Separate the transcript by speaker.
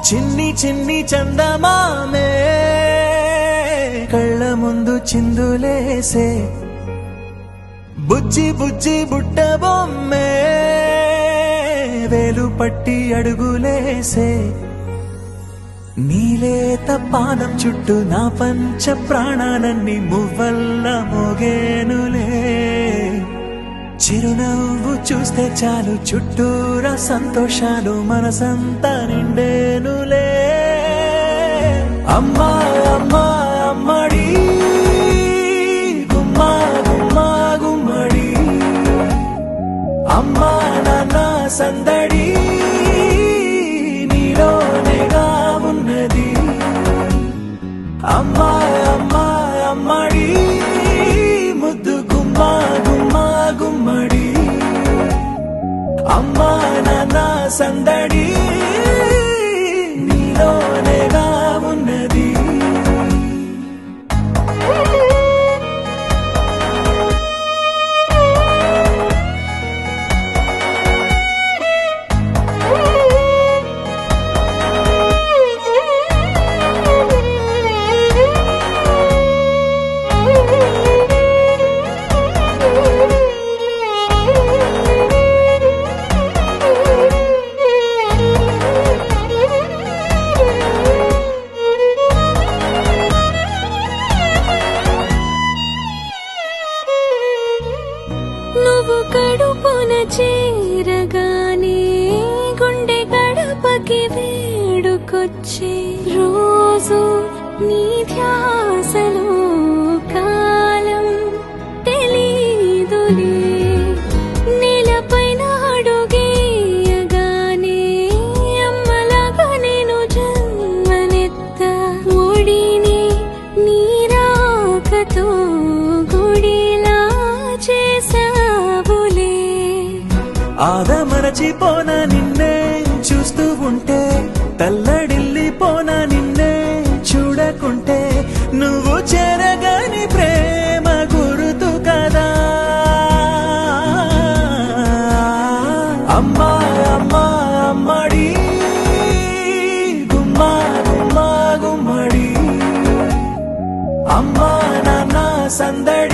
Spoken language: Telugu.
Speaker 1: చిన్ని చిన్ని చందమామే కళ్ళ ముందు చిందులేసే బుజ్జి బుజ్జి బుట్ట బొమ్మే వేలు పట్టి అడుగులేసే నీలేత పానం చుట్టూ నా పంచ ప్రాణాలన్నీ మువ్వల్ల మోగేనులే చిరునవ్వు చూస్తే చాలు చుట్టూరా సంతోషాలు మనసంతా నిండేనులే అమ్మా అమ్మా అమ్మడి గుమ్మా గుమ్మా గుమ్మడి అమ్మా నాన్న సందడి నీలోనేగా ఉన్నది అమ్మా అమ్మా అమ్మడి ముద్దు గుమ్మా గుమ్మా గుమ్మడి అమ్మా నాన్న సందడి నీలోనేగా ఉన్నది
Speaker 2: నువ్వు కడుపున చేరగానే గుండె గడపకి వేడుకొచ్చే రోజు నీ ధ్యాసలో కాలం తెలీదులే నేలపైన అడుగేయగానే అమ్మలాగా నేను జన్మనెత్త ఒడిని నీ రాకతో గుడిలా చేసావులే
Speaker 1: ఆదమరచిపోనా నిన్నే చూస్తూ ఉంటే తల్లడిల్లిపోనా నిన్నే చూడకుంటే నువ్వు చెరగని ప్రేమ గురుతు కదా అమ్మా అమ్మా అమ్మడి గుమ్మా గుమ్మా గుమ్మడి అమ్మా నాన్న సందడి